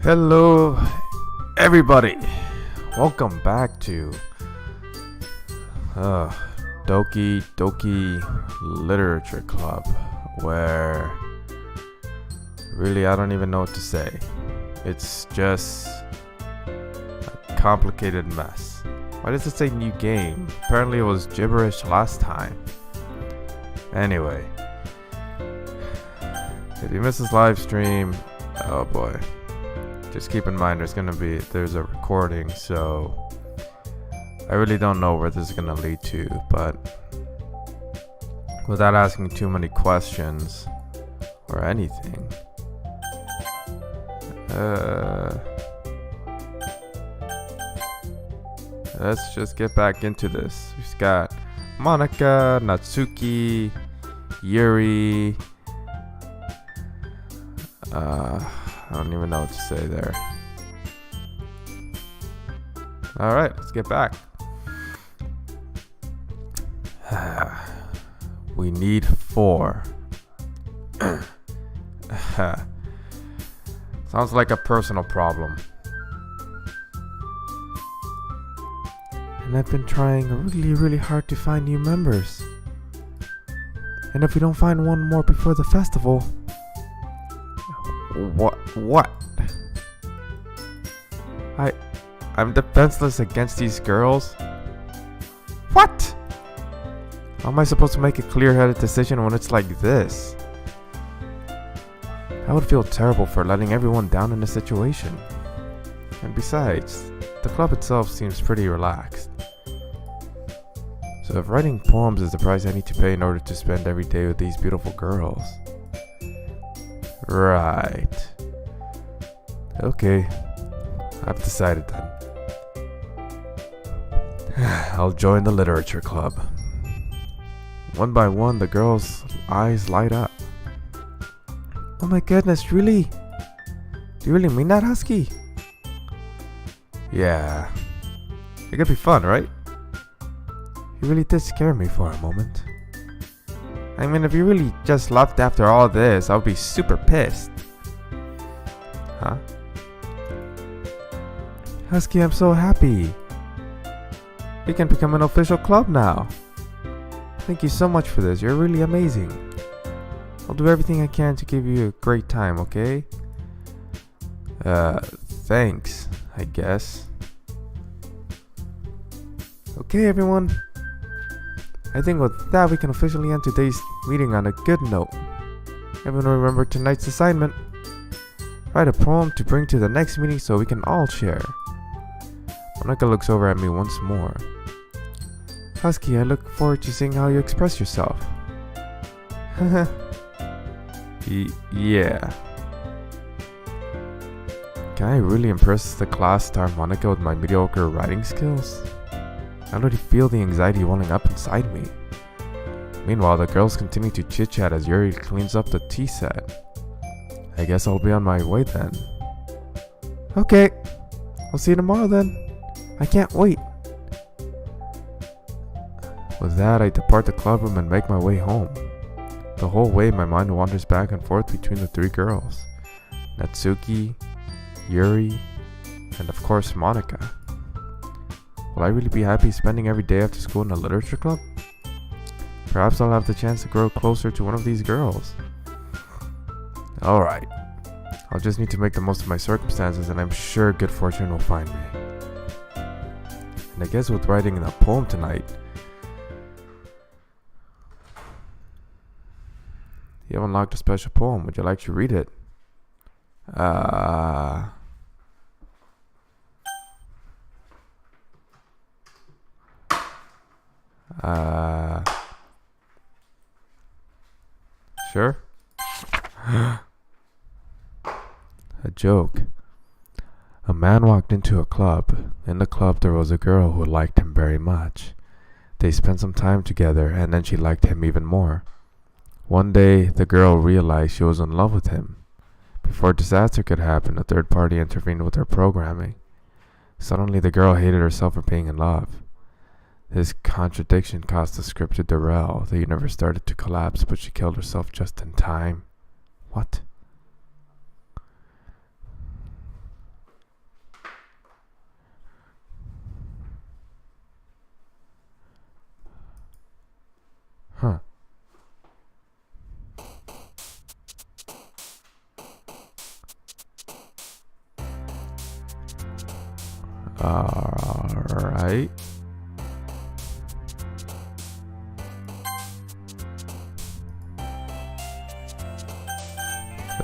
Hello, everybody. Welcome back to Doki Doki Literature Club, where really I don't even know what to say. It's just a complicated mess. Why does it say new game? Apparently it was gibberish last time. Anyway, if you missed this live stream, oh boy. Just keep in mind there's a recording, so I really don't know where this is gonna lead to, but without asking too many questions or anything, let's just get back into this. We've got MONIKA, NATSUKI, YURI, I don't even know what to say there. Alright, let's get back. We need 4. Sounds like a personal problem. And I've been trying really hard to find new members. And if we don't find one more before the festival... What? I'm defenseless against these girls? What? How am I supposed to make a clear-headed decision when it's like this? I would feel terrible for letting everyone down in a situation. And besides, the club itself seems pretty relaxed. So if writing poems is the price I need to pay in order to spend every day with these beautiful girls... Right. Okay. I've decided then. I'll join the literature club. One by one, the girls' eyes light up. Oh my goodness, really? Do you really mean that, Husky? Yeah. It could be fun, right? You really did scare me for a moment. I mean, if you really just left after all this, I would be super pissed. Huh? Husky, I'm so happy. We can become an official club now. Thank you so much for this. You're really amazing. I'll do everything I can to give you a great time, okay? Thanks, I guess. Okay, everyone. I think with that we can officially end today's meeting on a good note. Everyone remember tonight's assignment. Write a poem to bring to the next meeting so we can all share. Monika looks over at me once more. Husky, I look forward to seeing how you express yourself. Yeah. Can I really impress the class star Monika with my mediocre writing skills? I already feel the anxiety welling up inside me. Meanwhile, the girls continue to chit-chat as Yuri cleans up the tea set. I guess I'll be on my way then. Okay, I'll see you tomorrow then. I can't wait. With that, I depart the clubroom and make my way home. The whole way, my mind wanders back and forth between the 3 girls. Natsuki, Yuri, and of course MONIKA. Will I really be happy spending every day after school in a literature club? Perhaps I'll have the chance to grow closer to one of these girls. Alright. I'll just need to make the most of my circumstances and I'm sure good fortune will find me. And I guess with writing a poem tonight, you have unlocked a special poem. Would you like to read it? Sure. A joke. A man walked into a club. In the club there was a girl who liked him very much. They spent some time together and then she liked him even more. One day the girl realized she was in love with him. Before disaster could happen, a third party intervened with her programming. Suddenly the girl hated herself for being in love. This contradiction caused the script to derail. The universe started to collapse, but she killed herself just in time. What? Alright.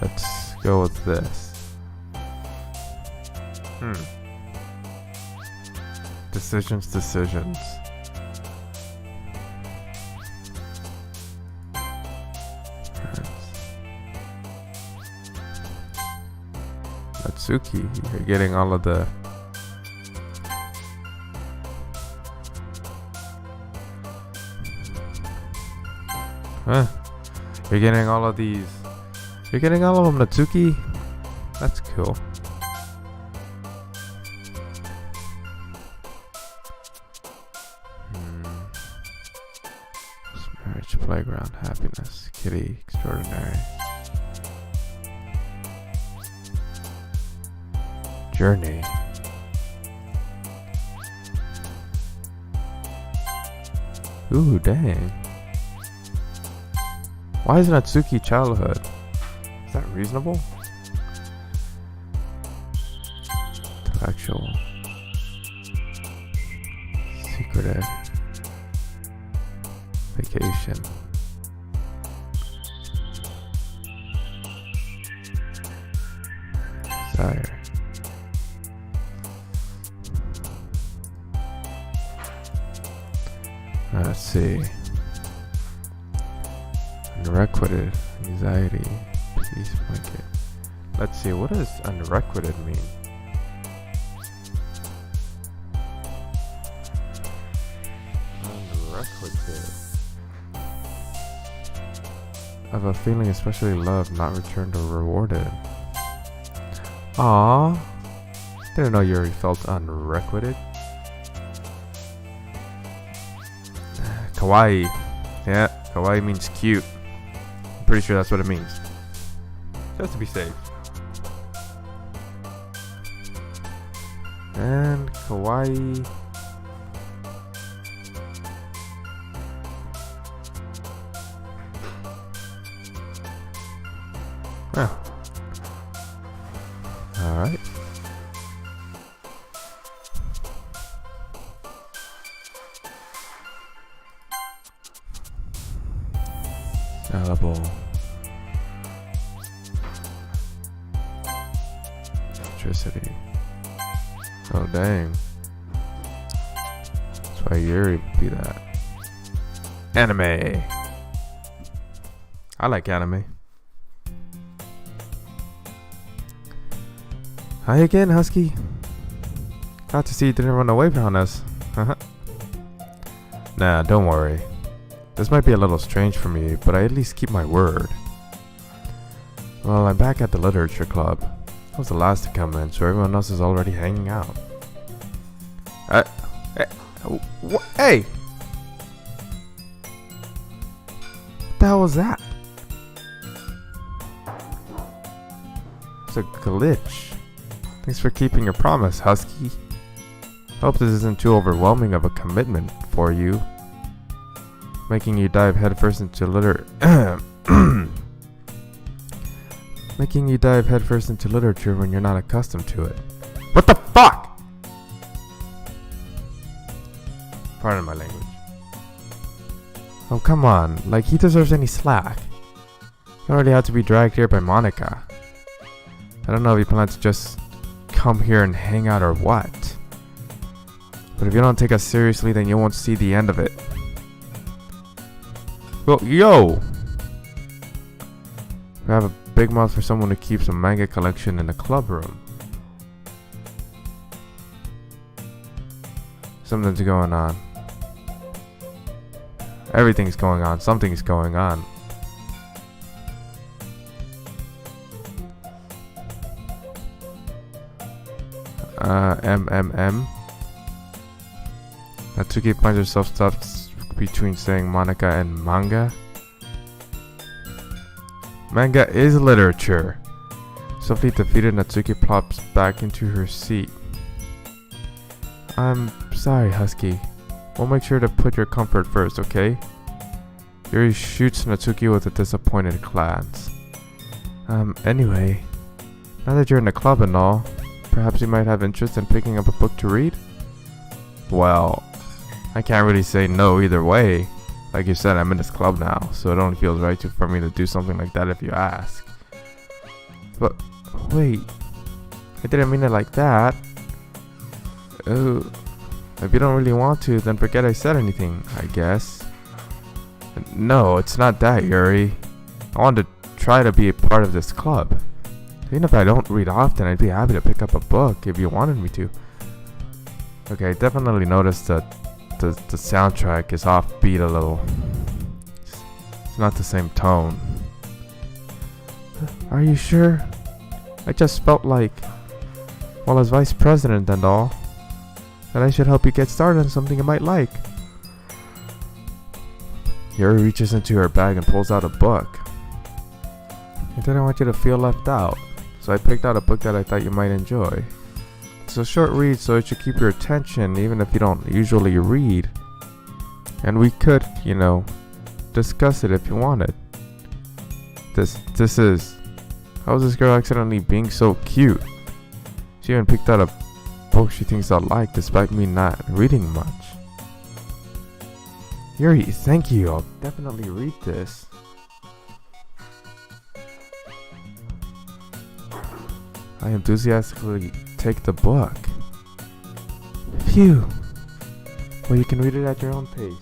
Let's go with this. Decisions. Natsuki, you're getting all of the You're getting all of these. You're getting all of them, Natsuki? That's cool. Marriage, playground, happiness, kitty, extraordinary. Journey. Ooh, dang. Why is Natsuki childhood? Is that reasonable? Intellectual. Secretive. Vacation. Desire. Let's see. Unrequited. Anxiety. Peace blanket. Let's see. What does unrequited mean? Unrequited. Of a feeling especially loved, not returned or rewarded. Aww. Didn't know Yuri felt unrequited. Kawaii. Yeah, kawaii means cute. I'm pretty sure that's what it means. Just to be safe. And kawaii. Alright. Salable. Electricity. Oh dang. That's why Yuri would be that. Anime. I like anime. Hi again, Husky. Glad to see you didn't run away from us. Nah, don't worry. This might be a little strange for me, but I at least keep my word. Well, I'm back at the literature club. I was the last to come in, so everyone else is already hanging out. Hey! What the hell was that? It's a glitch. Thanks for keeping your promise, Husky. Hope this isn't too overwhelming of a commitment for you. Making you dive headfirst into literature when you're not accustomed to it. What the fuck? Pardon my language. Oh, come on. Like, he deserves any slack. He already had to be dragged here by MONIKA. I don't know if he plans to just come here and hang out or what. But if you don't take us seriously, then you won't see the end of it. Well, yo! We have a big mouth for someone who keeps a manga collection in the club room. Something's going on. Everything's going on. Something's going on. Natsuki finds herself stuffed between saying MONIKA and manga. Manga is literature. Swiftly defeated, Natsuki plops back into her seat. I'm sorry, Husky. We'll make sure to put your comfort first, okay? Yuri shoots Natsuki with a disappointed glance. Anyway, now that you're in the club and all, perhaps you might have interest in picking up a book to read? Well, I can't really say no either way. Like you said, I'm in this club now, so it only feels right for me to do something like that if you ask. But, wait. I didn't mean it like that. Oh, if you don't really want to, then forget I said anything, I guess. No, it's not that, Yuri. I want to try to be a part of this club. Even if I don't read often, I'd be happy to pick up a book if you wanted me to. Okay, I definitely noticed that the soundtrack is offbeat a little. It's not the same tone. Are you sure? I just felt like, well, as vice president and all, that I should help you get started on something you might like. Yuri reaches into her bag and pulls out a book. I didn't want you to feel left out, so I picked out a book that I thought you might enjoy. It's a short read, so it should keep your attention even if you don't usually read. And we could, you know, discuss it if you wanted. This is... How is this girl accidentally being so cute? She even picked out a book she thinks I'll like despite me not reading much. Yuri, thank you. I'll definitely read this. I enthusiastically take the book. Phew. Well, you can read it at your own pace.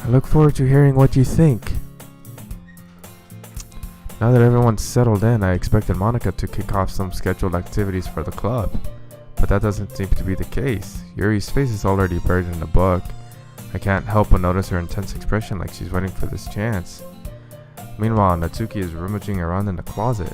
I look forward to hearing what you think. Now that everyone's settled in, I expected Monika to kick off some scheduled activities for the club. But that doesn't seem to be the case. Yuri's face is already buried in the book. I can't help but notice her intense expression like she's waiting for this chance. Meanwhile, Natsuki is rummaging around in the closet.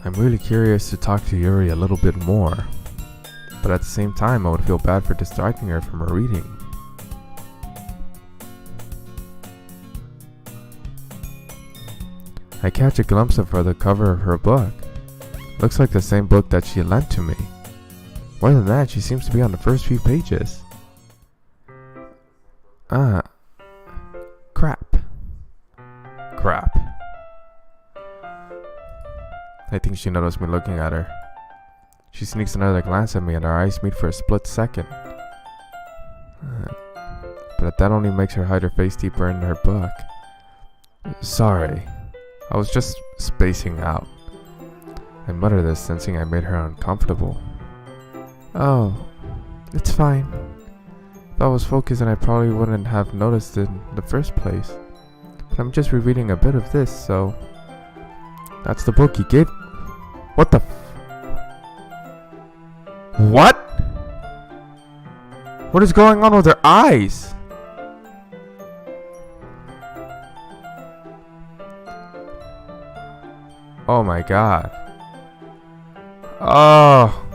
I'm really curious to talk to Yuri a little bit more, but at the same time I would feel bad for distracting her from her reading. I catch a glimpse of her the cover of her book. Looks like the same book that she lent to me. More than that, she seems to be on the first few pages. Crap. I think she noticed me looking at her. She sneaks another glance at me and our eyes meet for a split second. But that only makes her hide her face deeper in her book. Sorry, I was just spacing out. I mutter this, sensing I made her uncomfortable. Oh, it's fine. If I was focused, then I probably wouldn't have noticed it in the first place. But I'm just rereading a bit of this, so... That's the book you gave... What the What? What is going on with her eyes? Oh my god. Oh.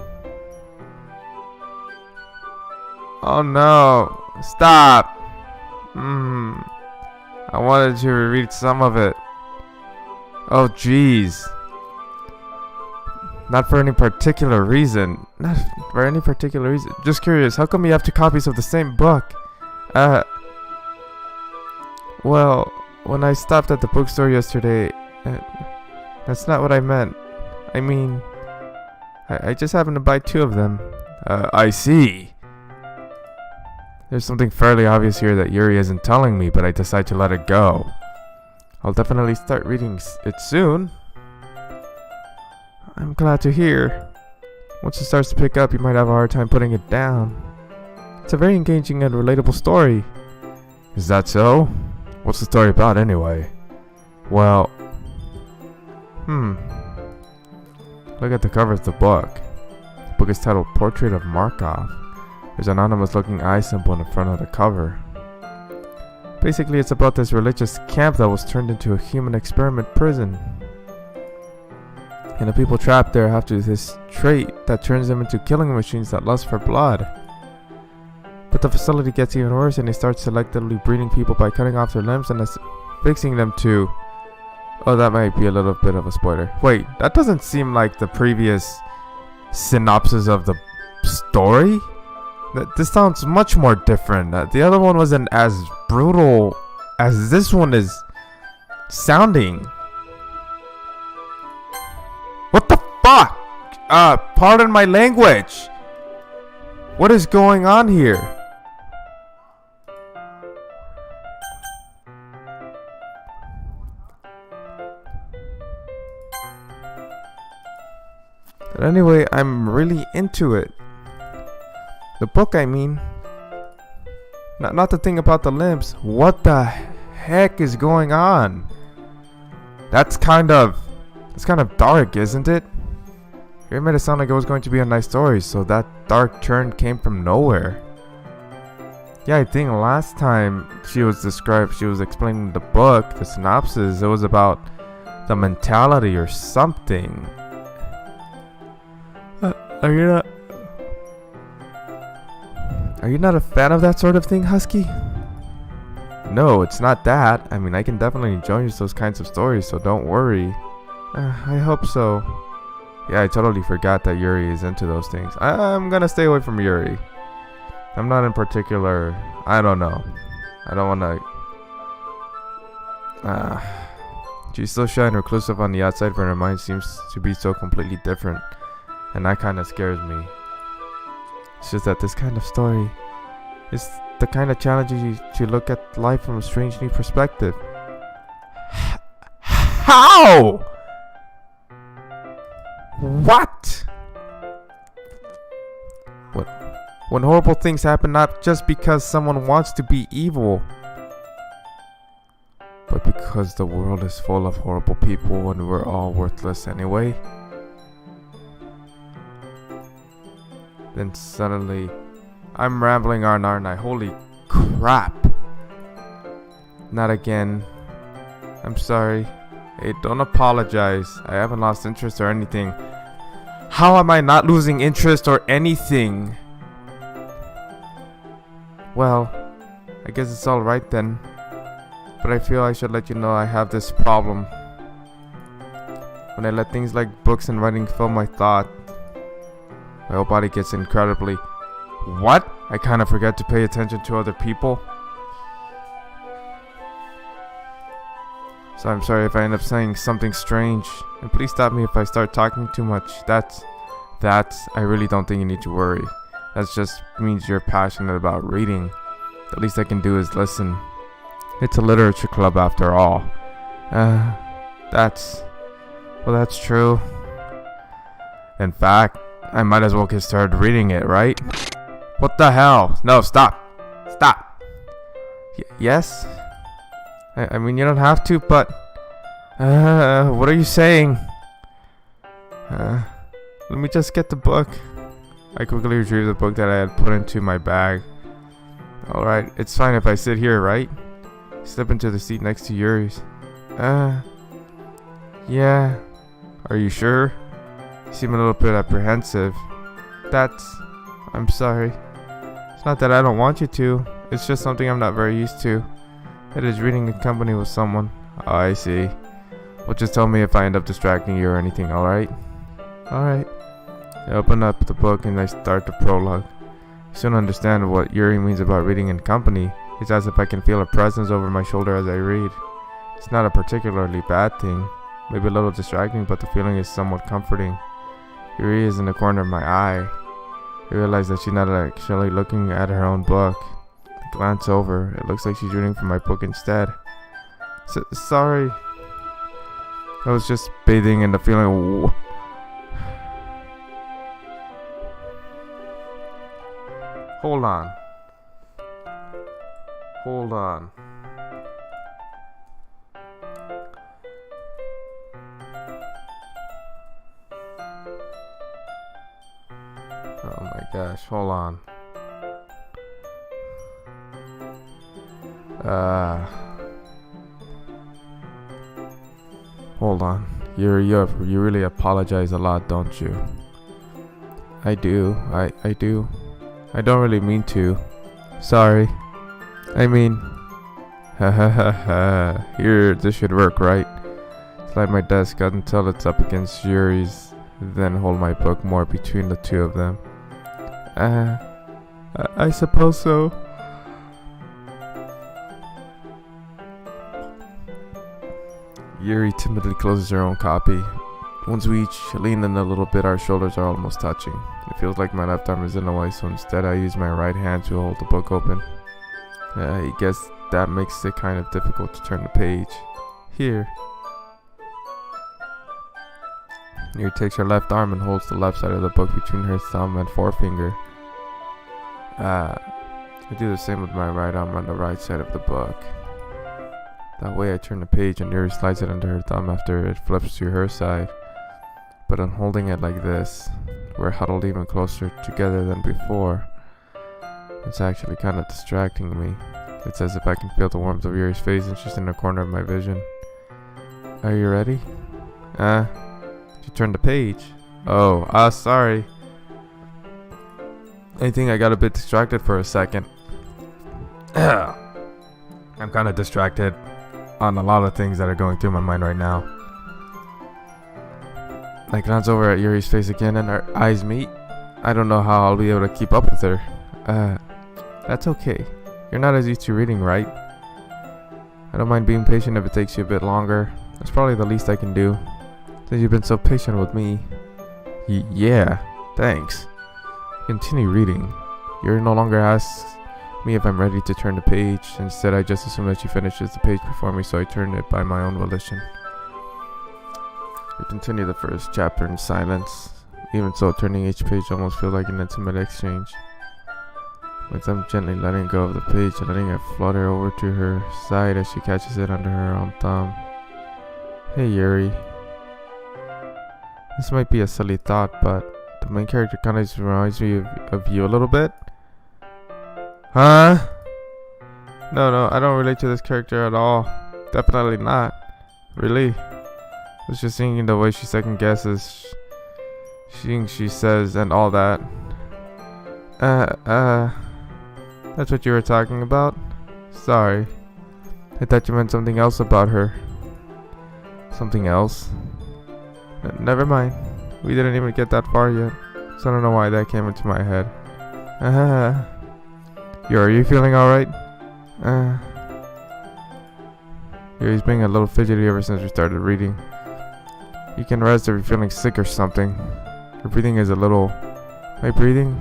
Oh no. Stop. I wanted to reread some of it. Oh jeez. Not for any particular reason. Just curious, how come you have two copies of the same book? Well, when I stopped at the bookstore yesterday, that's not what I meant. I mean, I just happened to buy two of them. I see. There's something fairly obvious here that Yuri isn't telling me, but I decide to let it go. I'll definitely start reading it soon. I'm glad to hear. Once it starts to pick up, you might have a hard time putting it down. It's a very engaging and relatable story. Is that so? What's the story about anyway? Well... Look at the cover of the book. The book is titled Portrait of Markov. There's an anonymous looking eye symbol in the front of the cover. Basically, it's about this religious camp that was turned into a human experiment prison. And the people trapped there have this trait that turns them into killing machines that lust for blood. But the facility gets even worse and they start selectively breeding people by cutting off their limbs and fixing them to... Oh, that might be a little bit of a spoiler. Wait, that doesn't seem like the previous synopsis of the story? This sounds much more different. The other one wasn't as brutal as this one is sounding. What the fuck? Pardon my language. What is going on here? But anyway, I'm really into it. The book, I mean. Not the thing about the limbs. What the heck is going on? That's kind of dark, isn't it? You made it sound like it was going to be a nice story, so that dark turn came from nowhere. Yeah, I think last time she was explaining the book, the synopsis, it was about the mentality or something. Are you not a fan of that sort of thing, Husky? No, it's not that. I mean, I can definitely enjoy those kinds of stories, so don't worry. I hope so. Yeah, I totally forgot that Yuri is into those things. I'm gonna stay away from Yuri. I'm not in particular. I don't know. I don't wanna. She's so shy and reclusive on the outside, but her mind seems to be so completely different. And that kind of scares me. It's just that this kind of story is the kind of challenges you to look at life from a strange new perspective. How? What? When horrible things happen, not just because someone wants to be evil, but because the world is full of horrible people and we're all worthless anyway. Then suddenly, I'm rambling on, aren't I? Holy crap. Not again. I'm sorry. Hey, don't apologize. I haven't lost interest or anything. How am I not losing interest or anything? Well, I guess it's alright then. But I feel I should let you know I have this problem. When I let things like books and writing fill my thought, my whole body gets incredibly... What? I kind of forget to pay attention to other people. So I'm sorry if I end up saying something strange. And please stop me if I start talking too much. That's... I really don't think you need to worry. That just means you're passionate about reading. The least I can do is listen. It's a literature club after all. That's true. In fact, I might as well get started reading it, right? What the hell? No, stop. Yes? I mean, you don't have to, but... what are you saying? Let me just get the book. I quickly retrieved the book that I had put into my bag. Alright, it's fine if I sit here, right? Step into the seat next to Yuri's. Yeah. Are you sure? You seem a little bit apprehensive. I'm sorry. It's not that I don't want you to. It's just something I'm not very used to. It is reading in company with someone. Oh, I see. Well, just tell me if I end up distracting you or anything, alright? Alright. I open up the book and I start the prologue. You soon understand what Yuri means about reading in company. It's as if I can feel a presence over my shoulder as I read. It's not a particularly bad thing. Maybe a little distracting, but the feeling is somewhat comforting. Yuri is in the corner of my eye. I realize that she's not actually looking at her own book. I glance over. It looks like she's reading from my book instead. Sorry. I was just bathing in the feeling. Hold on. Oh my gosh, hold on. Hold on. You really apologize a lot, don't you? I do. I do. I don't really mean to. Sorry. I mean... Here, this should work, right? Slide my desk until it's up against Yuri's then hold my book more between the two of them. I suppose so. Yuri timidly closes her own copy. Once we each lean in a little bit, our shoulders are almost touching. It feels like my left arm is in the way, so instead I use my right hand to hold the book open. I guess that makes it kind of difficult to turn the page. Here. Yuri takes her left arm and holds the left side of the book between her thumb and forefinger. I do the same with my right arm on the right side of the book. That way I turn the page and Yuri slides it under her thumb after it flips to her side. But I'm holding it like this. We're huddled even closer together than before. It's actually kind of distracting me. It's as if I can feel the warmth of Yuri's face and she's in the corner of my vision. Are you ready? You turned the page. Oh, sorry. I think I got a bit distracted for a second. I'm kind of distracted on a lot of things that are going through my mind right now. I glance over at Yuri's face again and our eyes meet. I don't know how I'll be able to keep up with her. That's okay. You're not as used to reading, right? I don't mind being patient if it takes you a bit longer. That's probably the least I can do, since you've been so patient with me. Yeah, thanks. Continue reading. Yuri no longer asks me if I'm ready to turn the page. Instead, I just assume that she finishes the page before me, so I turn it by my own volition. We continue the first chapter in silence. Even so, turning each page almost feels like an intimate exchange. With them gently letting go of the page and letting it flutter over to her side as she catches it under her own thumb. Hey Yuri. This might be a silly thought, but the main character kind of reminds me of you a little bit. Huh? No, I don't relate to this character at all. Definitely not. Really? I was just thinking the way she second guesses, she says, and all that. That's what you were talking about? Sorry. I thought you meant something else about her. Something else? Never mind. We didn't even get that far yet, so I don't know why that came into my head. Are you feeling alright? Yuri's being a little fidgety ever since we started reading. You can rest if you're feeling sick or something. Her breathing is a little... My breathing?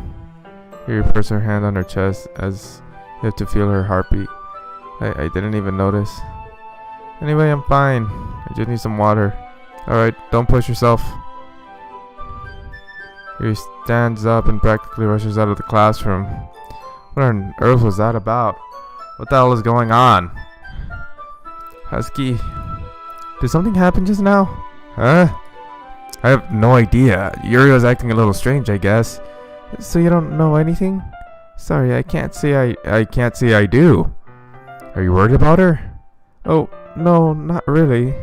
Yuri puts her hand on her chest as if to feel her heartbeat. I didn't even notice. Anyway, I'm fine. I just need some water. Alright, don't push yourself. Yuri stands up and practically rushes out of the classroom. What on earth was that about? What the hell is going on? Husky, did something happen just now? Huh? I have no idea. Yuri was acting a little strange, I guess. So you don't know anything? Sorry, I can't say I do. Are you worried about her? Oh, no, not really.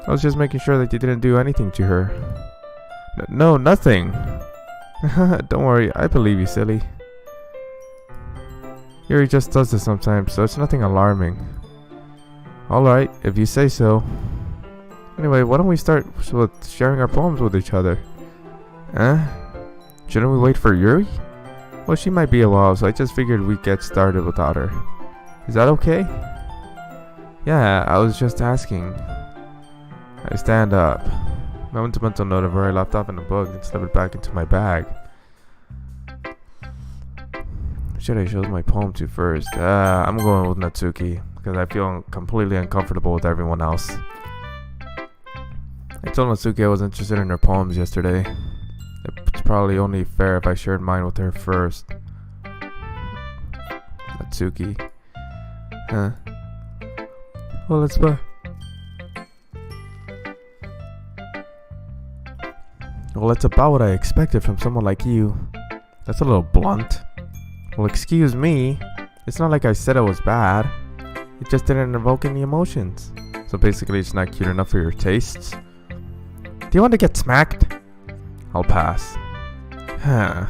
I was just making sure that you didn't do anything to her. No, nothing. Don't worry, I believe you, silly. Yuri just does this sometimes, so it's nothing alarming. Alright, if you say so. Anyway, why don't we start with sharing our poems with each other? Shouldn't we wait for Yuri? Well, she might be a while, so I just figured we'd get started without her. Is that okay? Yeah, I was just asking. I stand up. I went to mental note of where I left off in the book and slip it back into my bag. Should I show my poem to first? I'm going with Natsuki because I feel completely uncomfortable with everyone else. I told Natsuki I was interested in her poems yesterday. It's probably only fair if I shared mine with her first. Natsuki. Huh? Well, it's about what I expected from someone like you. That's a little blunt. Well, excuse me. It's not like I said it was bad. It just didn't evoke any emotions. So basically, it's not cute enough for your tastes. Do you want to get smacked? I'll pass. Huh.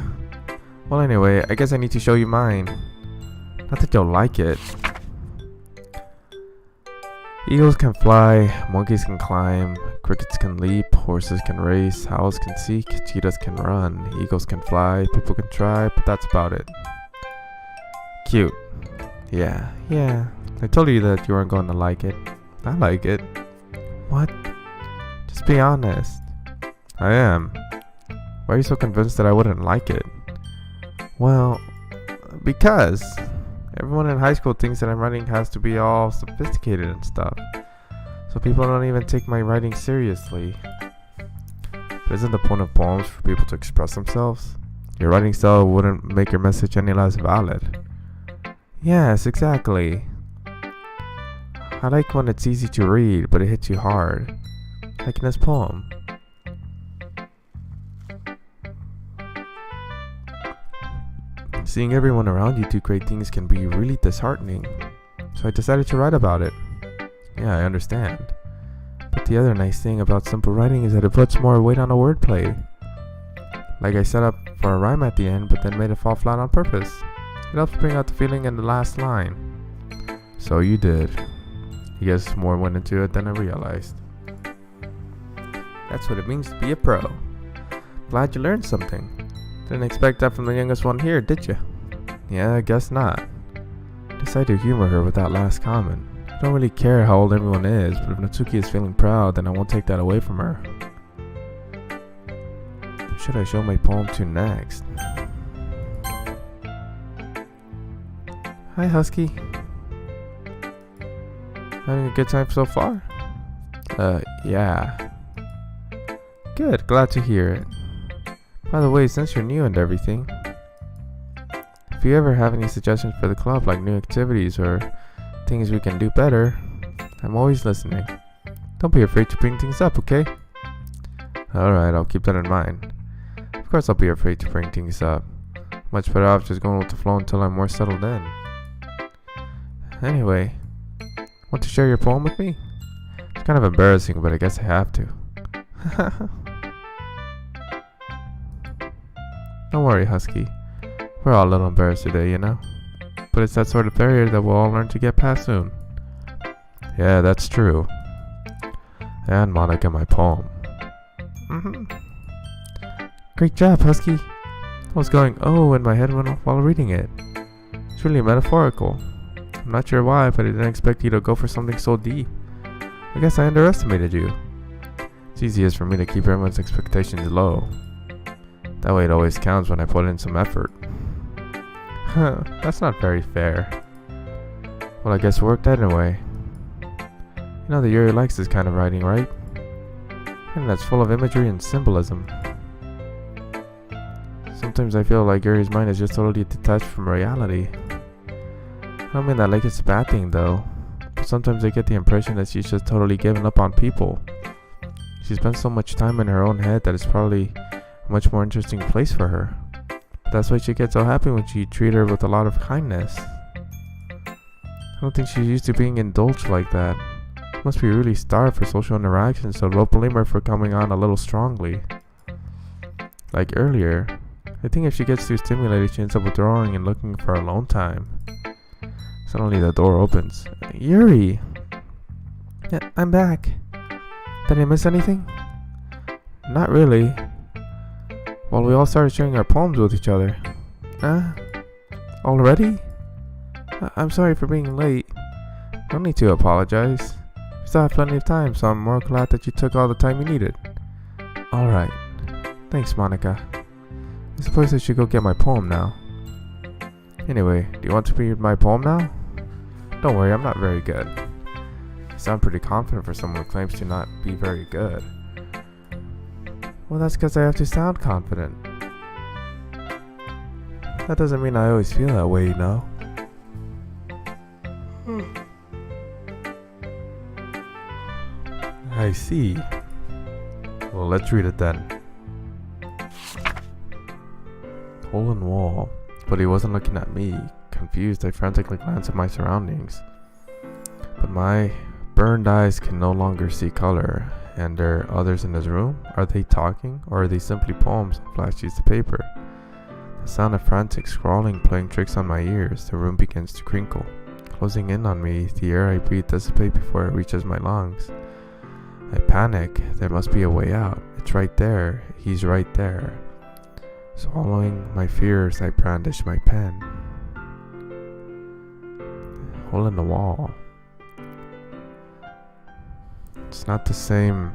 Well, anyway, I guess I need to show you mine. Not that you'll like it. Eagles can fly, monkeys can climb, Crickets can leap, horses can race, owls can seek, cheetahs can run, eagles can fly, people can try, but that's about it. Cute. Yeah. I told you that you weren't going to like it. I like it. What? Just be honest. I am. Why are you so convinced that I wouldn't like it? Well, because everyone in high school thinks that my writing has to be all sophisticated and stuff. So people don't even take my writing seriously. But isn't the point of poems for people to express themselves? Your writing style wouldn't make your message any less valid. Yes, exactly. I like when it's easy to read, but it hits you hard. Like in this poem. Seeing everyone around you do great things can be really disheartening. So I decided to write about it. Yeah, I understand. But the other nice thing about simple writing is that it puts more weight on a wordplay. Like I set up for a rhyme at the end, but then made it fall flat on purpose. It helps bring out the feeling in the last line. So you did. I guess more went into it than I realized. That's what it means to be a pro. Glad you learned something. Didn't expect that from the youngest one here, did you? Yeah, I guess not. Decided to humor her with that last comment. I don't really care how old everyone is, but if Natsuki is feeling proud, then I won't take that away from her. Who should I show my poem to next? Hi, Husky. Having a good time so far? Yeah. Good, glad to hear it. By the way, since you're new and everything, if you ever have any suggestions for the club, like new activities or things we can do better, I'm always listening. Don't be afraid to bring things up, okay? Alright, I'll keep that in mind. Of course I'll be afraid to bring things up. Much better off just going with the flow until I'm more settled in. Anyway, want to share your poem with me? It's kind of embarrassing, but I guess I have to. Don't worry, Husky. We're all a little embarrassed today, you know? But it's that sort of barrier that we'll all learn to get past soon. Yeah, that's true. And Monika, my poem. Great job, Husky. I was going, oh, in my head while reading it. It's really metaphorical. I'm not sure why, but I didn't expect you to go for something so deep. I guess I underestimated you. It's easiest for me to keep everyone's expectations low. That way it always counts when I put in some effort. That's not very fair. Well, I guess it worked anyway. You know that Yuri likes this kind of writing, right? And that's full of imagery and symbolism. Sometimes I feel like Yuri's mind is just totally detached from reality. I don't mean that like it's a bad thing though, but sometimes I get the impression that she's just totally given up on people. She spends so much time in her own head that it's probably a much more interesting place for her. But that's why she gets so happy when you treat her with a lot of kindness. I don't think she's used to being indulged like that. She must be really starved for social interaction, so don't blame her for coming on a little strongly. Like earlier, I think if she gets too stimulated, she ends up withdrawing and looking for alone time. Suddenly the door opens. Yuri! Yeah, I'm back. Did I miss anything? Not really. Well, we all started sharing our poems with each other. Already? I'm sorry for being late. No need to apologize. We still have plenty of time, so I'm more glad that you took all the time you needed. Alright. Thanks, Monika. I suppose I should go get my poem now. Anyway, do you want to read my poem now? Don't worry, I'm not very good. You sound pretty confident for someone who claims to not be very good. Well, that's because I have to sound confident. That doesn't mean I always feel that way, you know? I see. Well, let's read it then. Hole in wall. But he wasn't looking at me. Confused, I frantically glanced at my surroundings. But my burned eyes can no longer see color. And there are others in this room? Are they talking? Or are they simply poems on flat sheets of paper? The sound of frantic scrawling playing tricks on my ears. The room begins to crinkle. Closing in on me, the air I breathe dissipates before it reaches my lungs. I panic. There must be a way out. It's right there. He's right there. Swallowing my fears, I brandish my pen. Hole in the wall. It's not the same.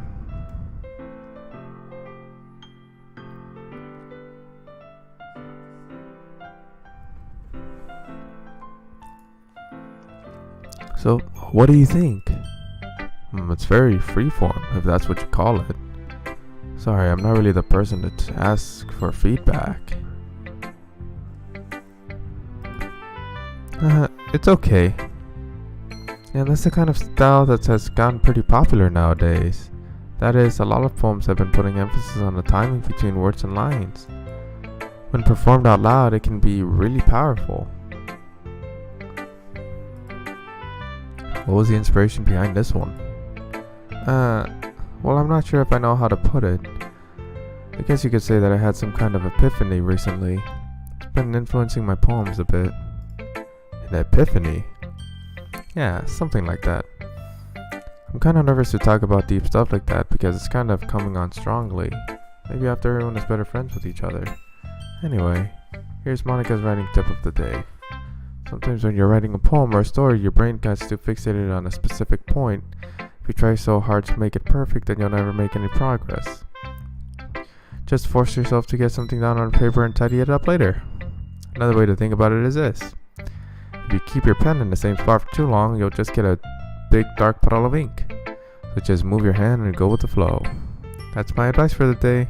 So, what do you think? It's very freeform, if that's what you call it. Sorry, I'm not really the person to ask for feedback. It's okay. And that's the kind of style that has gotten pretty popular nowadays. That is, a lot of poems have been putting emphasis on the timing between words and lines. When performed out loud, it can be really powerful. What was the inspiration behind this one? Well, I'm not sure if I know how to put it. I guess you could say that I had some kind of epiphany recently. It's been influencing my poems a bit. An epiphany? Yeah, something like that. I'm kind of nervous to talk about deep stuff like that because it's kind of coming on strongly. Maybe after everyone is better friends with each other. Anyway, here's Monika's writing tip of the day. Sometimes when you're writing a poem or a story, your brain gets too fixated on a specific point. If you try so hard to make it perfect, then you'll never make any progress. Just force yourself to get something down on paper and tidy it up later. Another way to think about it is this. If you keep your pen in the same spot for too long, you'll just get a big dark puddle of ink. So just move your hand and go with the flow. That's my advice for the day.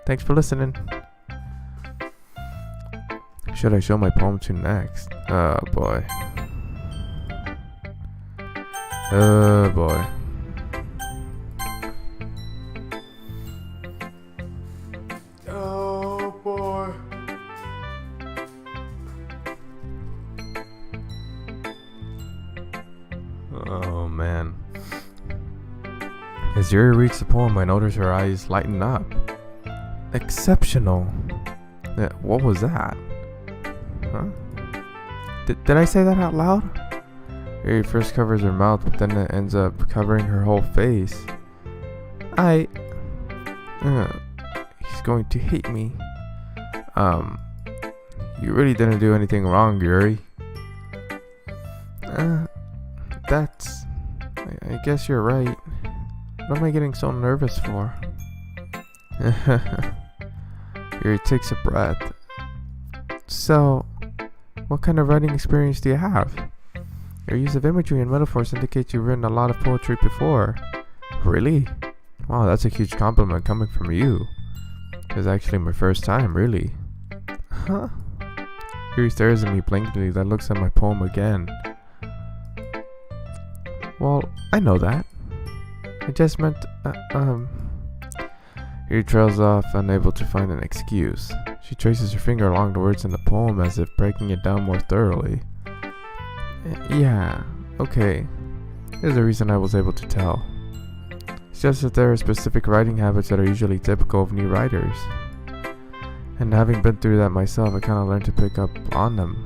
Thanks for listening. Should I show my poem to next? Oh boy. Oh boy. Oh boy. Oh man. As Yuri reads the poem, I notice her eyes lighten up. Exceptional. What was that? Huh? Did I say that out loud? Yuri first covers her mouth, but then it ends up covering her whole face. He's going to hate me. You really didn't do anything wrong, Yuri. I guess you're right. What am I getting so nervous for? Yuri takes a breath. So, what kind of writing experience do you have? Your use of imagery and metaphors indicates you've written a lot of poetry before. Really? Wow, that's a huge compliment coming from you. It's actually my first time, really. Huh? Yuri stares at me blankly, then looks at my poem again. Well, I know that. I just meant, Yuri trails off, unable to find an excuse. She traces her finger along the words in the poem as if breaking it down more thoroughly. Yeah, okay. There's a reason I was able to tell. It's just that there are specific writing habits that are usually typical of new writers. And having been through that myself, I kind of learned to pick up on them.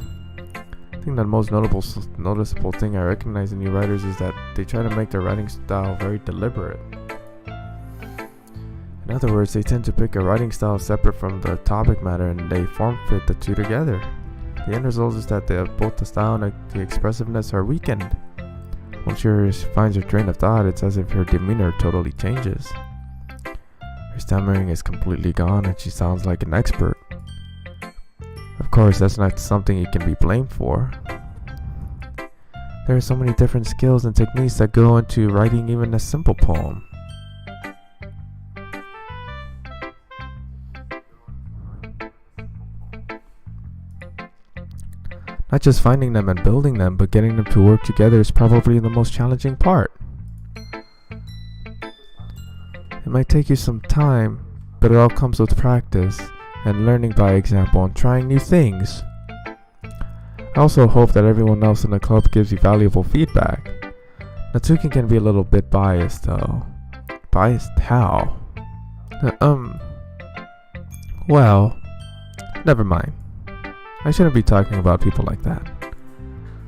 I think the most noticeable thing I recognize in new writers is that they try to make their writing style very deliberate. In other words, they tend to pick a writing style separate from the topic matter and they form fit the two together. The end result is that both the style and the expressiveness are weakened. Once she finds her train of thought, it's as if her demeanor totally changes. Her stammering is completely gone and she sounds like an expert. Of course, that's not something you can be blamed for. There are so many different skills and techniques that go into writing even a simple poem. Not just finding them and building them, but getting them to work together is probably the most challenging part. It might take you some time, but it all comes with practice and learning by example and trying new things. I also hope that everyone else in the club gives you valuable feedback. Natsuki can be a little bit biased though. Biased how? Well, never mind. I shouldn't be talking about people like that.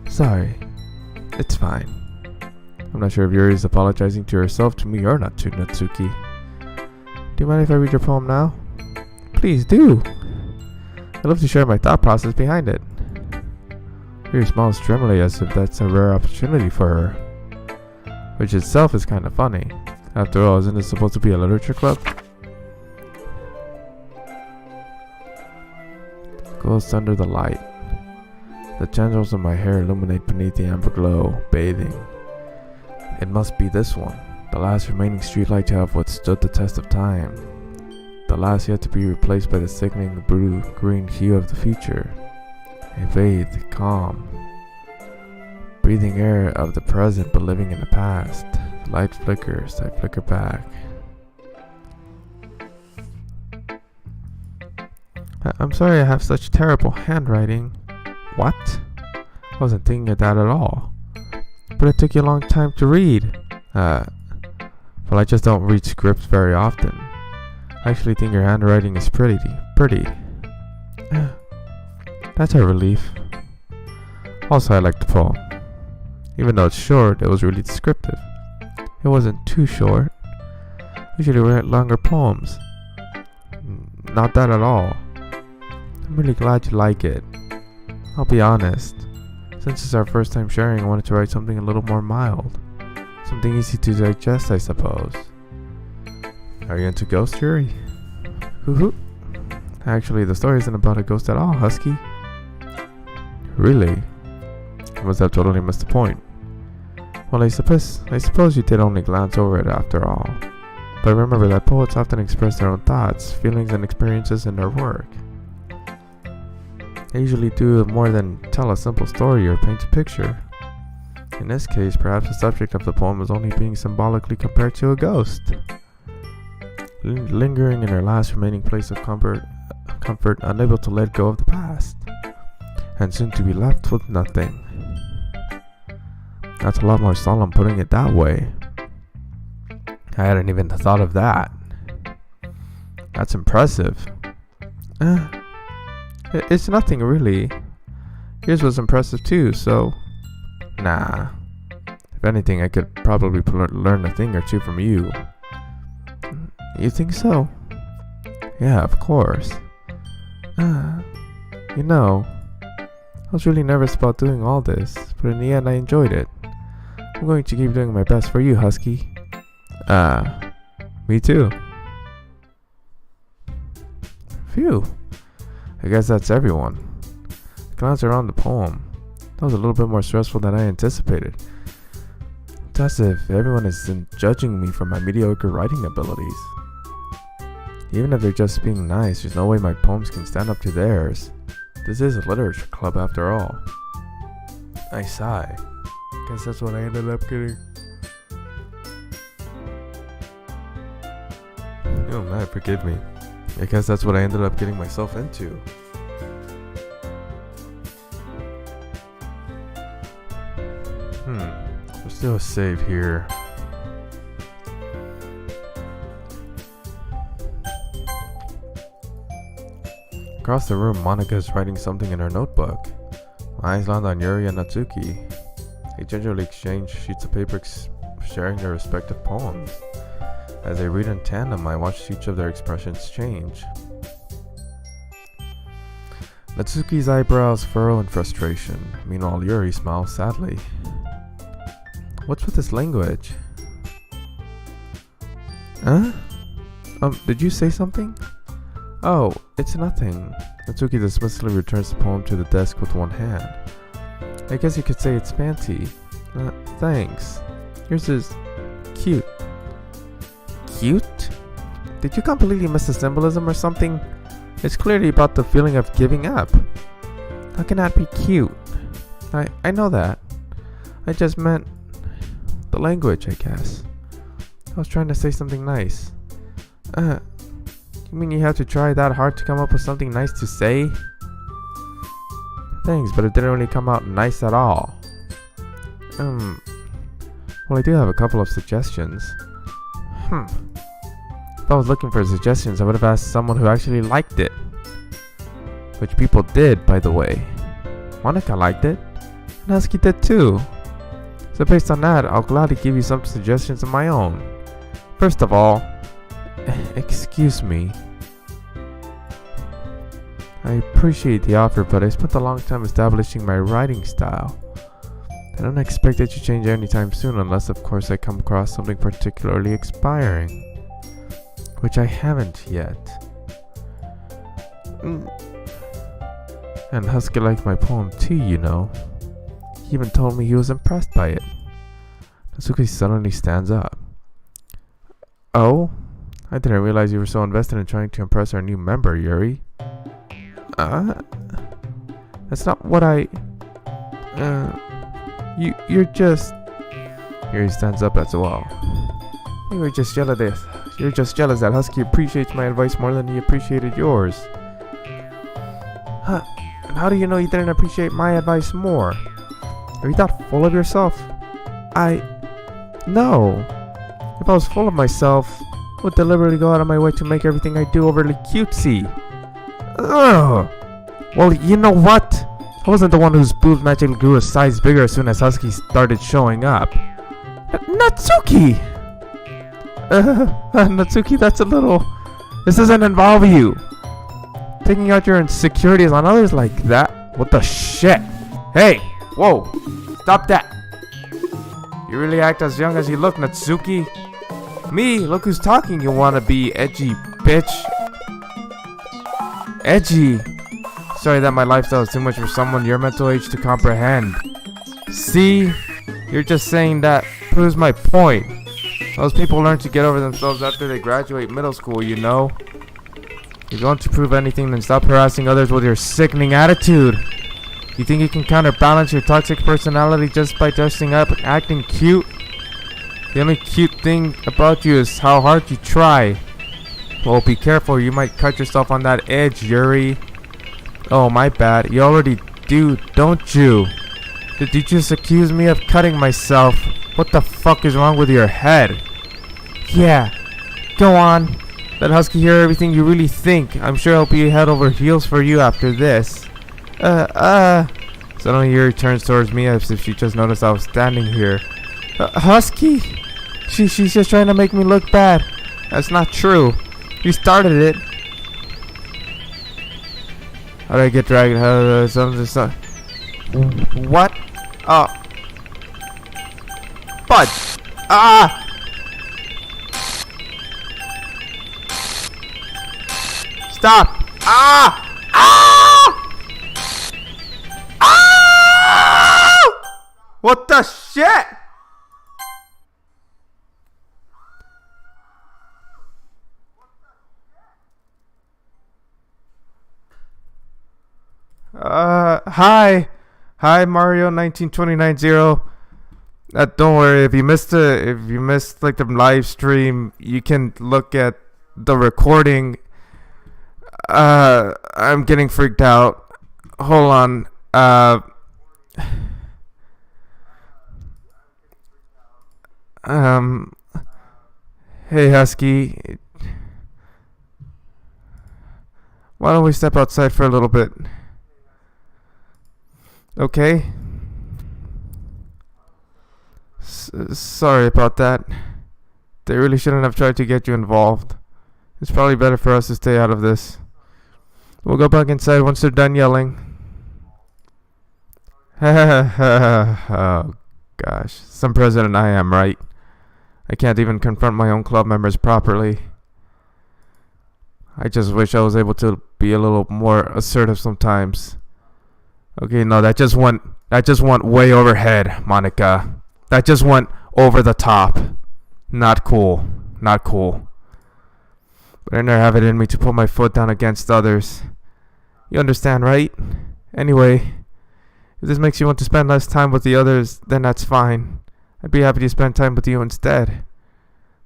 Sorry. It's fine. I'm not sure if Yuri is apologizing to herself, to me, or not to Natsuki. Do you mind if I read your poem now? Please do. I'd love to share my thought process behind it. Yuri smiles dreamily as if that's a rare opportunity for her, which itself is kind of funny. After all, isn't it supposed to be a literature club? Ghost under the light. The tendrils of my hair illuminate beneath the amber glow, bathing. It must be this one, the last remaining streetlight to have withstood the test of time. The last yet to be replaced by the sickening blue-green hue of the future. A bathed, calm, breathing air of the present but living in the past. The light flickers, I flicker back. I'm sorry I have such terrible handwriting. What? I wasn't thinking of that at all. But it took you a long time to read. Well, I just don't read scripts very often. I actually think your handwriting is pretty. That's a relief. Also, I like the poem. Even though it's short, it was really descriptive. It wasn't too short. I usually write longer poems. Not that at all. I'm really glad you like it. I'll be honest. Since it's our first time sharing, I wanted to write something a little more mild. Something easy to digest, I suppose. Are you into ghosts, Yuri? Hoo-hoo. Actually, the story isn't about a ghost at all, Husky. Really? I must have totally missed the point. Well, I suppose you did only glance over it after all. But remember that poets often express their own thoughts, feelings, and experiences in their work. They usually do more than tell a simple story or paint a picture. In this case, perhaps the subject of the poem is only being symbolically compared to a ghost. Lingering in her last remaining place of comfort, unable to let go of the past, and soon to be left with nothing. That's a lot more solemn putting it that way. I hadn't even thought of that. That's impressive. It's nothing really. Yours was impressive too, so... Nah. If anything, I could probably learn a thing or two from you. You think so? Yeah, of course. You know, I was really nervous about doing all this, but in the end I enjoyed it. I'm going to keep doing my best for you, Husky. Me too. Phew. I guess that's everyone. I glanced around the poem. That was a little bit more stressful than I anticipated. It's as if everyone is judging me for my mediocre writing abilities. Even if they're just being nice, there's no way my poems can stand up to theirs. This is a literature club after all. I sigh. Guess that's what I ended up getting. Oh man, forgive me. I guess that's what I ended up getting myself into. Let's do a save here. Across the room, Monika is writing something in her notebook. My eyes land on Yuri and Natsuki. They gingerly exchange sheets of paper, sharing their respective poems. As they read in tandem, I watch each of their expressions change. Natsuki's eyebrows furrow in frustration. Meanwhile, Yuri smiles sadly. What's with this language? Huh? Did you say something? Oh, it's nothing. Natsuki dismissively returns the poem to the desk with one hand. I guess you could say it's fancy. Thanks. Yours is cute. Cute? Did you completely miss the symbolism or something? It's clearly about the feeling of giving up. How can that be cute? I know that. I just meant the language, I guess. I was trying to say something nice. You mean you had to try that hard to come up with something nice to say? Thanks, but it didn't really come out nice at all. Well, I do have a couple of suggestions. If I was looking for suggestions, I would have asked someone who actually liked it. Which people did, by the way. Monika liked it, and Husky did too. So based on that, I'll gladly give you some suggestions of my own. First of all, excuse me. I appreciate the offer, but I spent a long time establishing my writing style. I don't expect it to change anytime soon unless of course I come across something particularly inspiring. Which I haven't yet. And Husky liked my poem too, you know. He even told me he was impressed by it. Natsuki suddenly stands up. Oh? I didn't realize you were so invested in trying to impress our new member, Yuri. That's not what I... You're just... Yuri stands up as well. You're just jealous that Husky appreciates my advice more than he appreciated yours. Huh? And how do you know you didn't appreciate my advice more? Are you that full of yourself? No. If I was full of myself, I would deliberately go out of my way to make everything I do overly cutesy. Ugh. Well, you know what? I wasn't the one whose boobs magically grew a size bigger as soon as Husky started showing up. Natsuki! Natsuki, that's a little... This doesn't involve you. Taking out your insecurities on others like that? What the shit? Hey! Whoa! Stop that! You really act as young as you look, Natsuki. Me? Look who's talking, you wanna be edgy bitch. Edgy? Sorry that my lifestyle is too much for someone your mental age to comprehend. See? You're just saying that proves my point. Most people learn to get over themselves after they graduate middle school, you know. If you want to prove anything, then stop harassing others with your sickening attitude. You think you can counterbalance your toxic personality just by dressing up and acting cute? The only cute thing about you is how hard you try. Well, be careful, you might cut yourself on that edge, Yuri. Oh, my bad. You already do, don't you? Did you just accuse me of cutting myself? What the fuck is wrong with your head? Yeah, go on. Let Husky hear everything you really think. I'm sure I'll be head over heels for you after this. Suddenly Yuri turns towards me as if she just noticed I was standing here. Husky? She's just trying to make me look bad. That's not true. You started it. How did I get dragged? What? Fudge! Stop! What the shit? Hi Mario 19290. Don't worry, if you missed like the live stream, you can look at the recording. I'm getting freaked out. Hold on. Hey Husky. Why don't we step outside for a little bit? Okay. Sorry about that. They really shouldn't have tried to get you involved. It's probably better for us to stay out of this. We'll go back inside once they're done yelling. Oh gosh, some president I am, right? I can't even confront my own club members properly. I just wish I was able to be a little more assertive sometimes. Okay, no, that just went way overhead, Monika. That just went over the top. Not cool. Not cool. But I never have it in me to put my foot down against others. You understand, right? Anyway, if this makes you want to spend less time with the others, then that's fine. I'd be happy to spend time with you instead.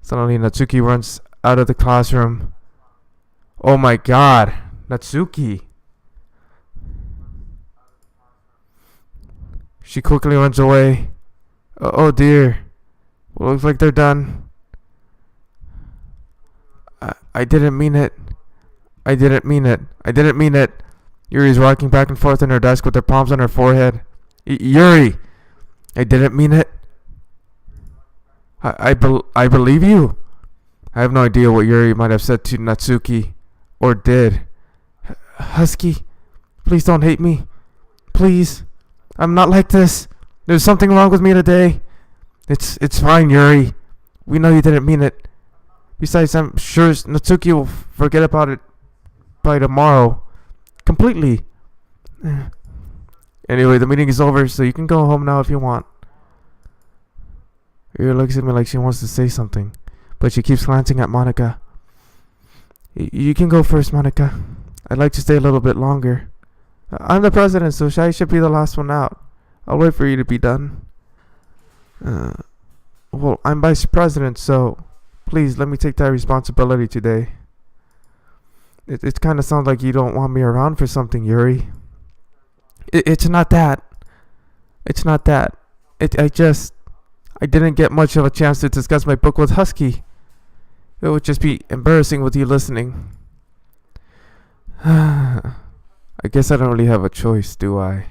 Suddenly, Natsuki runs out of the classroom. Oh my god, Natsuki. She quickly runs away. Oh dear. Well, looks like they're done. I didn't mean it. I didn't mean it. I didn't mean it. Yuri's rocking back and forth in her desk with her palms on her forehead. Yuri! I didn't mean it. I believe you. I have no idea what Yuri might have said to Natsuki. Or did. Husky, please don't hate me. Please. I'm not like this. There's something wrong with me today. It's fine, Yuri. We know you didn't mean it. Besides, I'm sure Natsuki will forget about it by tomorrow. Completely. Anyway, the meeting is over, so you can go home now if you want. Yuri looks at me like she wants to say something, but she keeps glancing at Monika. You can go first, Monika. I'd like to stay a little bit longer. I'm the president, so I should be the last one out. I'll wait for you to be done. Well, I'm vice president, so please let me take that responsibility today. It kind of sounds like you don't want me around for something, Yuri. It's not that. It's not that. I didn't get much of a chance to discuss my book with Husky. It would just be embarrassing with you listening. I guess I don't really have a choice, do I?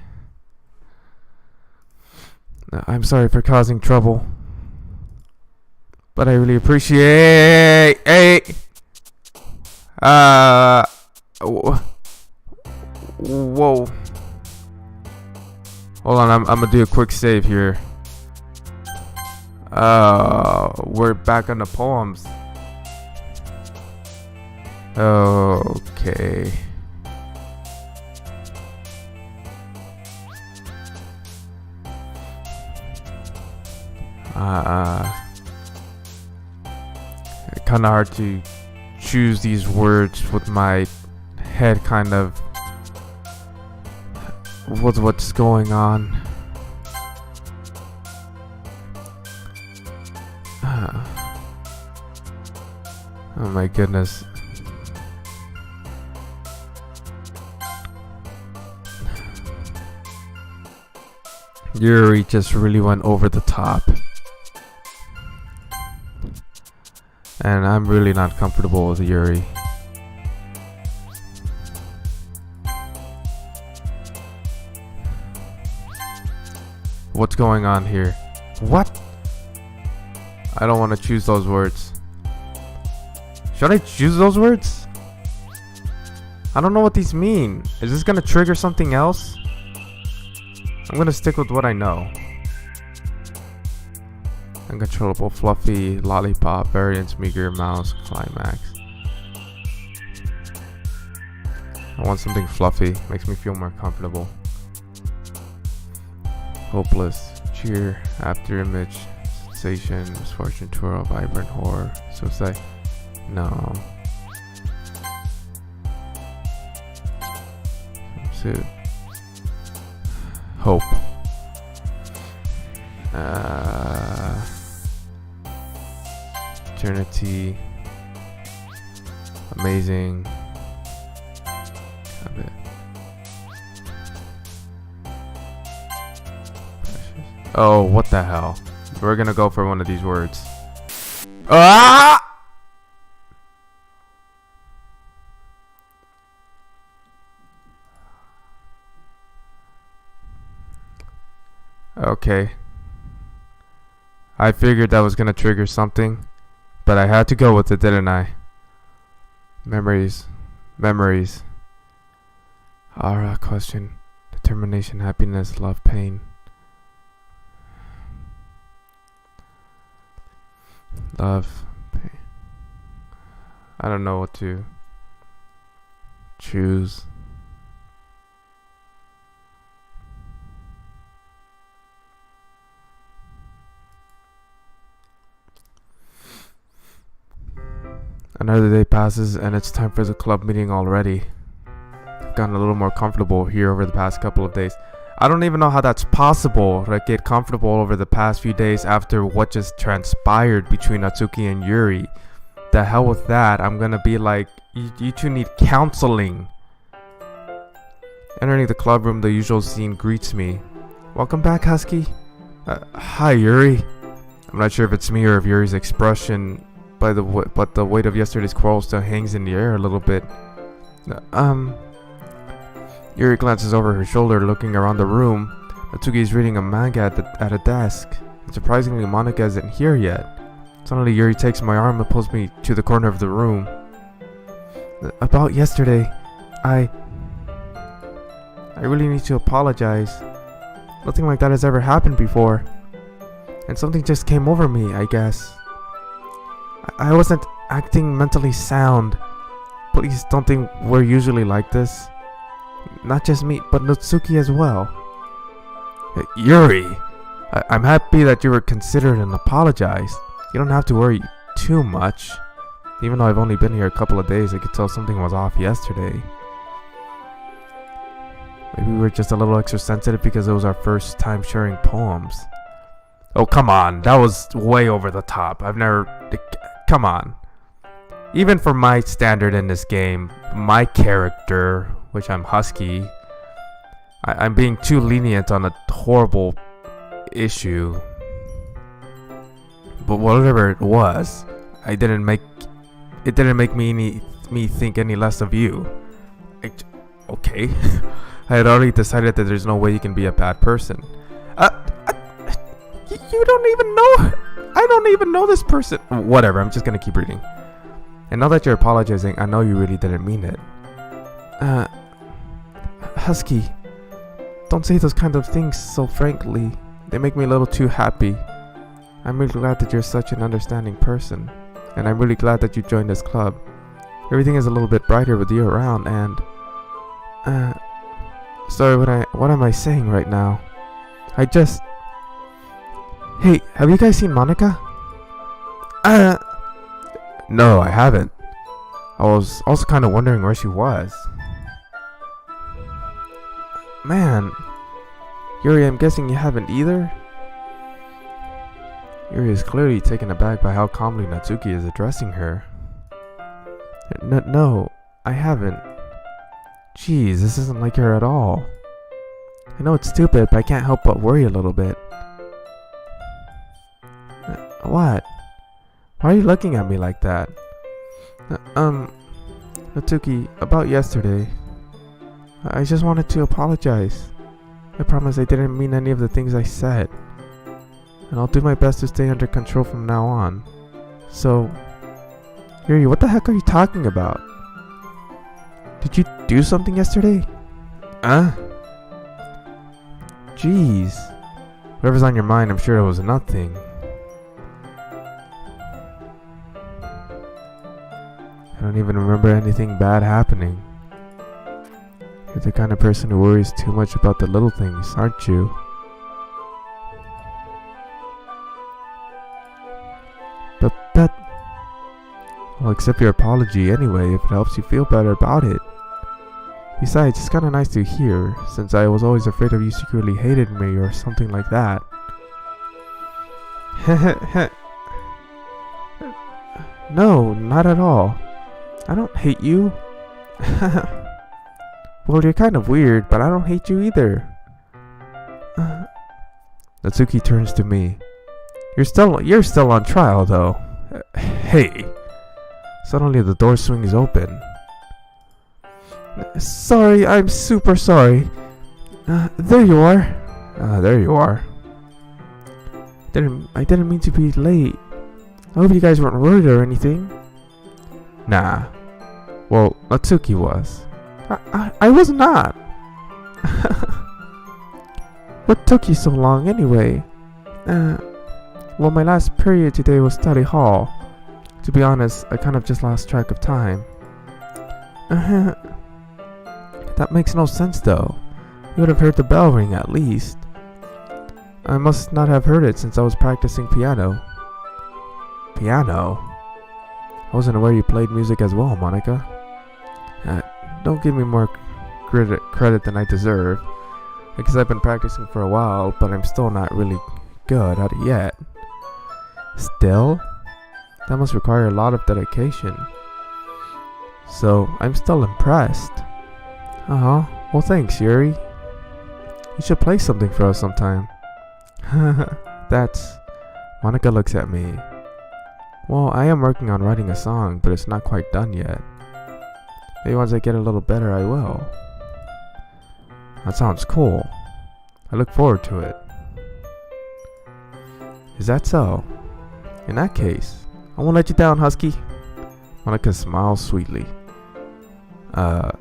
I'm sorry for causing trouble, but I really appreciate. Whoa. Hold on, I'm gonna do a quick save here. We're back on the poems. Okay. Kind of hard to choose these words with my head kind of with what's going on. Oh my goodness. Yuri just really went over the top. And I'm really not comfortable with Yuri. What's going on here? What? I don't want to choose those words. Should I choose those words? I don't know what these mean. Is this gonna trigger something else? I'm gonna stick with what I know. Uncontrollable, fluffy, lollipop, variance, meager, mouse, climax. I want something fluffy. Makes me feel more comfortable. Hopeless, cheer, after image, sensation, misfortune, twirl, vibrant, horror. So say, no. Suit. Hope. Eternity. Amazing. A bit. Oh, what the hell? We're gonna go for one of these words. Ah! Okay. I figured that was gonna trigger something, but I had to go with it, didn't I? Memories. Aura, question. Determination, happiness, love, pain. Love, pain. I don't know what to choose. Another day passes and it's time for the club meeting already. I've gotten a little more comfortable here over the past couple of days. I don't even know how that's possible to get comfortable over the past few days after what just transpired between Natsuki and Yuri. The hell with that. I'm gonna be like, you two need counseling. Entering the club room, the usual scene greets me. Welcome back, Husky. Hi, Yuri. I'm not sure if it's me or if Yuri's expression, but the weight of yesterday's quarrel still hangs in the air a little bit. Yuri glances over her shoulder, looking around the room. Natsuki is reading a manga at a desk. And surprisingly, Monika isn't here yet. Suddenly Yuri takes my arm and pulls me to the corner of the room. About yesterday, I really need to apologize. Nothing like that has ever happened before. And something just came over me, I guess. I wasn't acting mentally sound. Please don't think we're usually like this. Not just me, but Natsuki as well. Yuri, I'm happy that you were considerate and apologized. You don't have to worry too much. Even though I've only been here a couple of days, I could tell something was off yesterday. Maybe we were just a little extra sensitive because it was our first time sharing poems. Oh, come on. That was way over the top. Come on. Even for my standard in this game, my character, which I'm Husky, I'm being too lenient on a horrible issue. But whatever it was, it didn't make me think any less of you. Okay. I had already decided that there's no way you can be a bad person. You don't even know. I don't even know this person. Whatever, I'm just gonna keep reading. And now that you're apologizing, I know you really didn't mean it. Husky, don't say those kind of things so frankly. They make me a little too happy. I'm really glad that you're such an understanding person. And I'm really glad that you joined this club. Everything is a little bit brighter with you around and... Sorry, what am I saying right now? Hey, have you guys seen Monika? No, I haven't. I was also kind of wondering where she was. Man, Yuri, I'm guessing you haven't either? Yuri is clearly taken aback by how calmly Natsuki is addressing her. No, I haven't. Jeez, this isn't like her at all. I know it's stupid, but I can't help but worry a little bit. What? Why are you looking at me like that? Natsuki, about yesterday. I just wanted to apologize. I promise I didn't mean any of the things I said. And I'll do my best to stay under control from now on. So, Yuri, what the heck are you talking about? Did you do something yesterday? Jeez. Whatever's on your mind, I'm sure it was nothing. I don't even remember anything bad happening. You're the kind of person who worries too much about the little things, aren't you? But I'll accept your apology anyway if it helps you feel better about it. Besides, it's kinda nice to hear, since I was always afraid of you secretly hated me or something like that. No, not at all. I don't hate you. Well, you're kind of weird, but I don't hate you either. Natsuki turns to me. You're still on trial, though. Hey. Suddenly the door swings open. Sorry, I'm super sorry. There you are. There you are. I didn't mean to be late. I hope you guys weren't worried or anything. Nah. Well, Natsuki was. I was not. What took you so long anyway? Well, my last period today was study hall. To be honest, I kind of just lost track of time. That makes no sense though. You would have heard the bell ring at least. I must not have heard it since I was practicing piano. Piano? I wasn't aware you played music as well, Monika. Don't give me more credit than I deserve. Because I've been practicing for a while, but I'm still not really good at it yet. Still? That must require a lot of dedication. So, I'm still impressed. Well thanks, Yuri. You should play something for us sometime. Monika looks at me. Well, I am working on writing a song, but it's not quite done yet. Maybe once I get a little better, I will. That sounds cool. I look forward to it. Is that so? In that case, I won't let you down, Husky. Monika smiles sweetly. I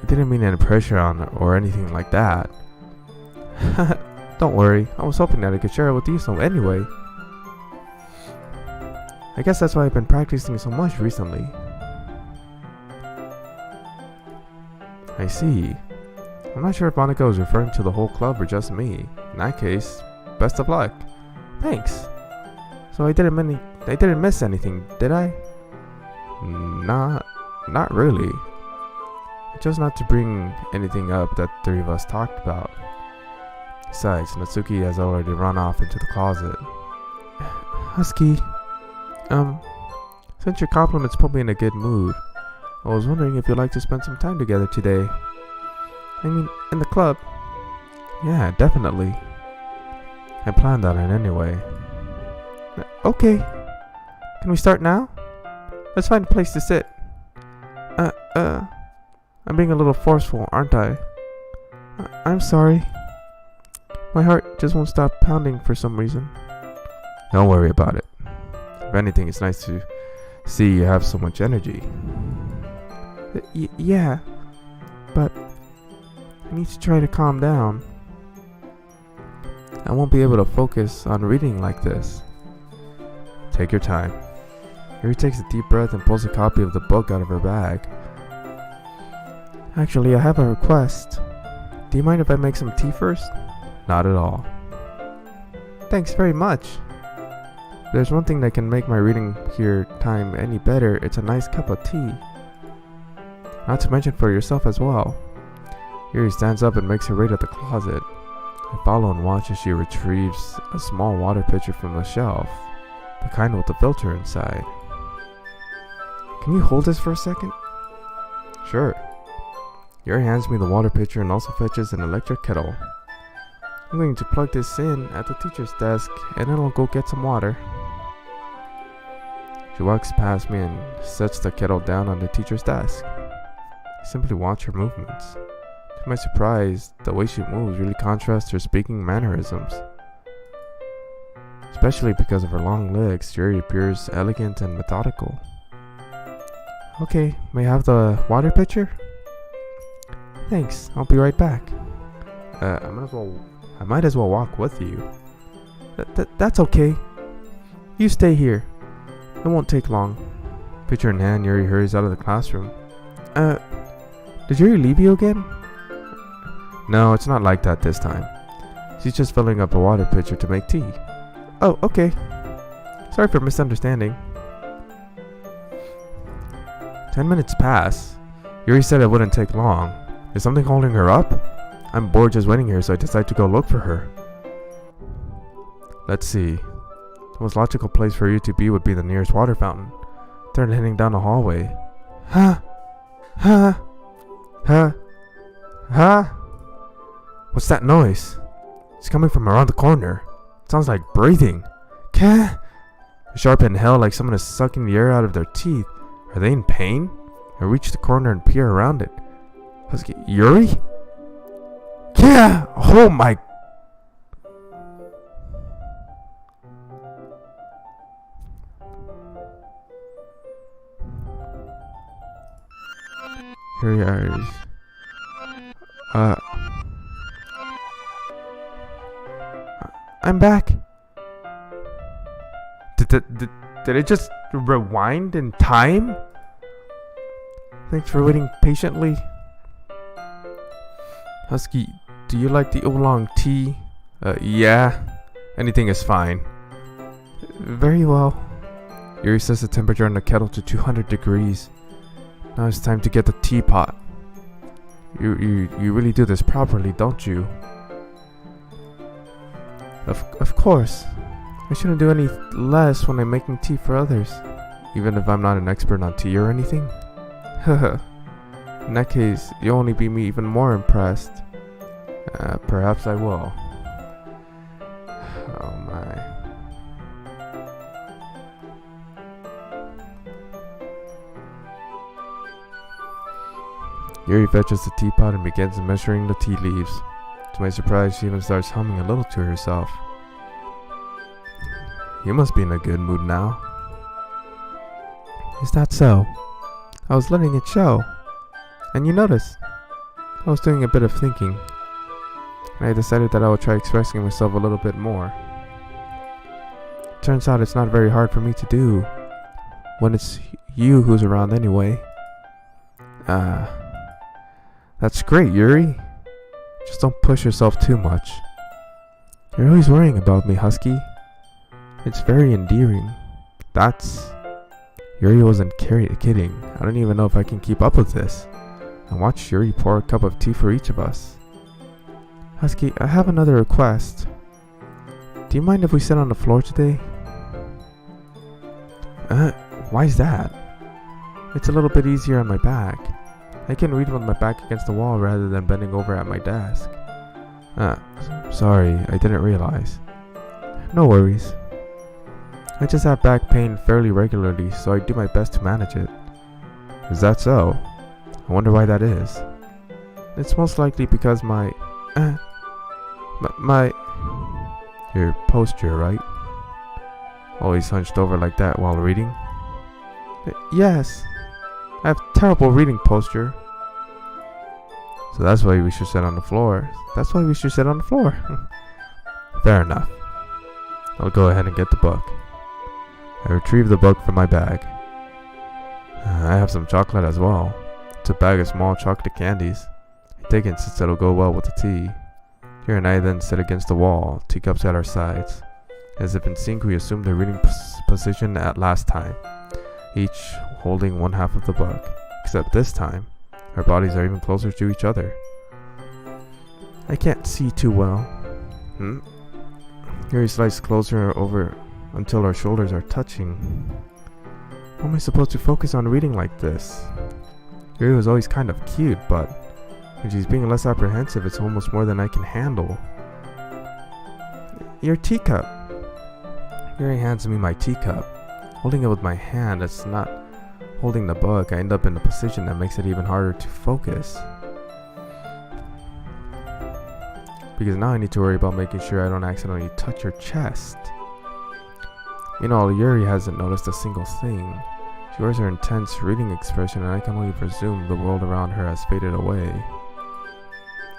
didn't mean any pressure on her or anything like that. Don't worry, I was hoping that I could share it with you so anyway. I guess that's why I've been practicing so much recently. I see. I'm not sure if Monika was referring to the whole club or just me. In that case, best of luck. Thanks. So I didn't miss anything, did I? Not really. I chose not to bring anything up that the three of us talked about. Besides, Natsuki has already run off into the closet. Husky, since your compliments put me in a good mood, I was wondering if you'd like to spend some time together today. I mean, in the club. Yeah, definitely. I planned on it anyway. Okay. Can we start now? Let's find a place to sit. I'm being a little forceful, aren't I? I'm sorry. My heart just won't stop pounding for some reason. Don't worry about it. If anything, it's nice to see you have so much energy. Yeah, but I need to try to calm down. I won't be able to focus on reading like this. Take your time. Yuri takes a deep breath and pulls a copy of the book out of her bag. Actually, I have a request. Do you mind if I make some tea first? Not at all. Thanks very much. If there's one thing that can make my reading here time any better, it's a nice cup of tea. Not to mention for yourself as well. Yuri stands up and makes her way to the closet. I follow and watch as she retrieves a small water pitcher from the shelf, the kind with the filter inside. Can you hold this for a second? Sure. Yuri hands me the water pitcher and also fetches an electric kettle. I'm going to plug this in at the teacher's desk and then I'll go get some water. She walks past me and sets the kettle down on the teacher's desk. I simply watch her movements. To my surprise, the way she moves really contrasts her speaking mannerisms. Especially because of her long legs, Yuri appears elegant and methodical. Okay, may I have the water pitcher? Thanks, I'll be right back. I might as well walk with you. That's okay. You stay here. It won't take long. Pitcher in hand, Yuri hurries out of the classroom. Did Yuri leave you again? No, it's not like that this time. She's just filling up a water pitcher to make tea. Oh, okay. Sorry for misunderstanding. 10 minutes pass. Yuri said it wouldn't take long. Is something holding her up? I'm bored just waiting here, so I decide to go look for her. Let's see. The most logical place for you to be would be the nearest water fountain. Turn heading down the hallway. Huh? What's that noise? It's coming from around the corner. It sounds like breathing. A sharp inhale like someone is sucking the air out of their teeth. Are they in pain? I reach the corner and peer around it. Husky, Yuri? Yeah! Oh my... Yuri Iris. I'm back. Did it just rewind in time? Thanks for waiting patiently. Husky, do you like the oolong tea? Yeah. Anything is fine. Very well. Yuri sets the temperature on the kettle to 200 degrees. Now it's time to get the teapot. You really do this properly, don't you? Of course. I shouldn't do any less when I'm making tea for others, even if I'm not an expert on tea or anything. Haha. In that case, you'll only be me even more impressed. Perhaps I will. Oh my. Yuri fetches the teapot and begins measuring the tea leaves. To my surprise, she even starts humming a little to herself. you must be in a good mood now. Is that so? I was letting it show. And you noticed. I was doing a bit of thinking. And I decided that I would try expressing myself a little bit more. Turns out it's not very hard for me to do when it's you who's around anyway. That's great, Yuri. Just don't push yourself too much. You're always worrying about me, Husky. It's very endearing. Yuri wasn't kidding. I don't even know if I can keep up with this. I watched Yuri pour a cup of tea for each of us. Husky, I have another request. Do you mind if we sit on the floor today? Why's that? It's a little bit easier on my back. I can read with my back against the wall rather than bending over at my desk. Sorry, I didn't realize. No worries. I just have back pain fairly regularly, so I do my best to manage it. Is that so? I wonder why that is. It's most likely because your posture, right? Always hunched over like that while reading? Yes. I have terrible reading posture. So that's why we should sit on the floor. Fair enough. I'll go ahead and get the book. I retrieve the book from my bag. I have some chocolate as well. It's a bag of small chocolate candies. I take it since it'll go well with the tea. Here and I then sit against the wall, teacups at our sides. As if in sync, we assume the reading position at last time, each holding one half of the book. Except this time, our bodies are even closer to each other. I can't see too well. Yuri slides closer over until our shoulders are touching. How am I supposed to focus on reading like this? Yuri was always kind of cute, but when she's being less apprehensive, it's almost more than I can handle. Your teacup. Yuri hands me my teacup. Holding it with my hand, it's not holding the book. I end up in a position that makes it even harder to focus. Because now I need to worry about making sure I don't accidentally touch your chest. Meanwhile, Yuri hasn't noticed a single thing. She wears her intense reading expression, and I can only presume the world around her has faded away.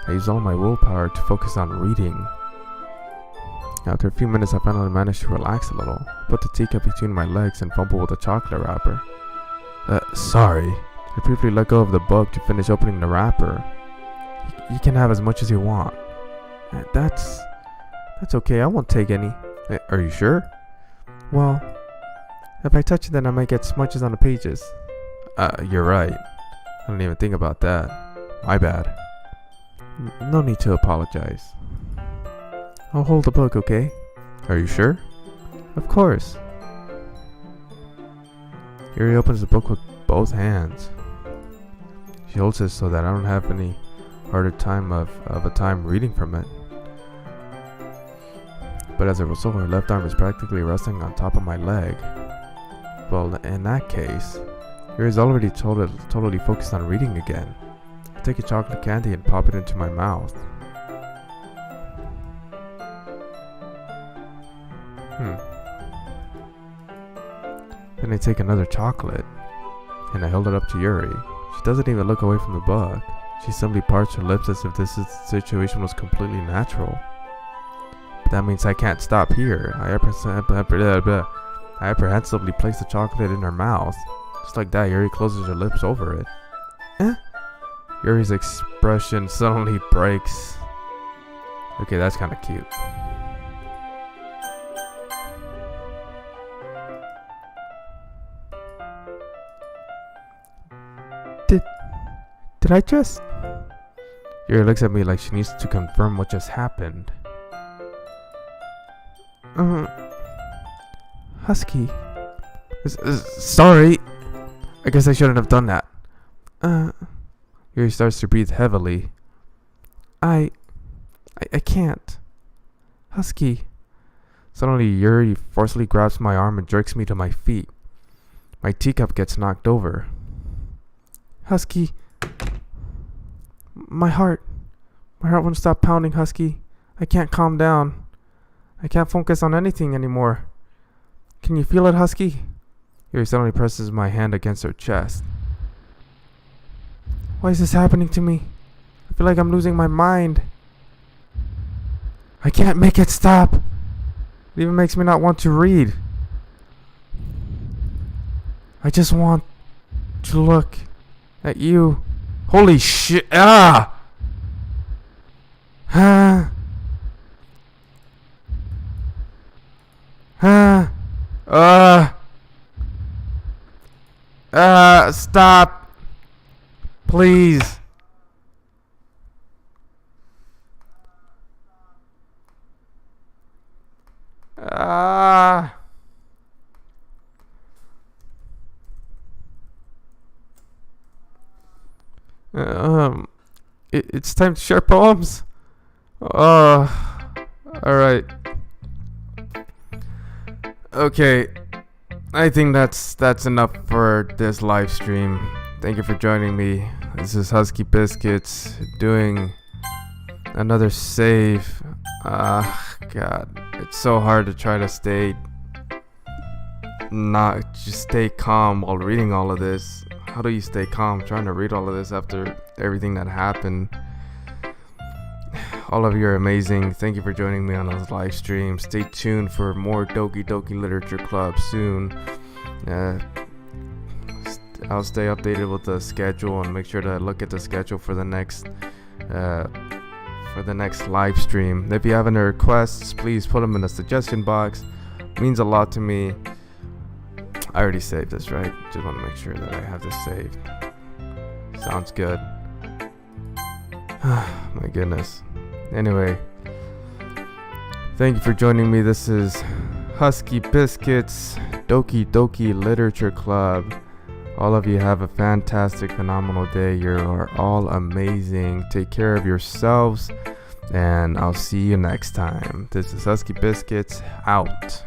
I use all my willpower to focus on reading. After a few minutes, I finally managed to relax a little. I put the teacup between my legs and fumble with the chocolate wrapper. Sorry. I briefly let go of the book to finish opening the wrapper. You can have as much as you want. That's okay. I won't take any. Are you sure? Well, if I touch it, then I might get smudges on the pages. You're right. I didn't even think about that. My bad. No need to apologize. I'll hold the book, okay? Are you sure? Of course. Yuri opens the book with both hands. She holds it so that I don't have any harder time of a time reading from it. But as a result, her left arm is practically resting on top of my leg. Well, in that case, Yuri's already totally focused on reading again. I take a chocolate candy and pop it into my mouth. Then I take another chocolate, and I hold it up to Yuri. She doesn't even look away from the book. She simply parts her lips as if this situation was completely natural. But that means I can't stop here. I apprehensively place the chocolate in her mouth. Just like that, Yuri closes her lips over it. Yuri's expression suddenly breaks. Okay, that's kind of cute. Did I just... Yuri looks at me like she needs to confirm what just happened. Husky. Sorry. I guess I shouldn't have done that. Yuri starts to breathe heavily. I can't. Husky. Suddenly, Yuri forcefully grabs my arm and jerks me to my feet. My teacup gets knocked over. Husky. My heart won't stop pounding, Husky. I can't calm down. I can't focus on anything anymore. Can you feel it, Husky? Yuri suddenly presses my hand against her chest. Why is this happening to me? I feel like I'm losing my mind. I can't make it stop. It even makes me not want to read. I just want to look at you. Holy shit. Ah! Huh? Huh? Stop. Please. It's time to share poems. Alright. Okay. I think that's enough for this live stream. Thank you for joining me. This is Husky Biscuits doing another save. God, it's so hard to try to stay calm while reading all of this. How do you stay calm trying to read all of this after everything that happened? All of you are amazing. Thank you for joining me on this live stream. Stay tuned for more Doki Doki Literature Club soon. I'll stay updated with the schedule and make sure to look at the schedule for the next live stream. If you have any requests, please put them in the suggestion box. It means a lot to me. I already saved this, right? Just want to make sure that I have this saved. Sounds good. My goodness. Anyway, thank you for joining me. This is Husky Biscuits, Doki Doki Literature Club. All of you have a fantastic, phenomenal day. You are all amazing. Take care of yourselves, and I'll see you next time. This is Husky Biscuits, out.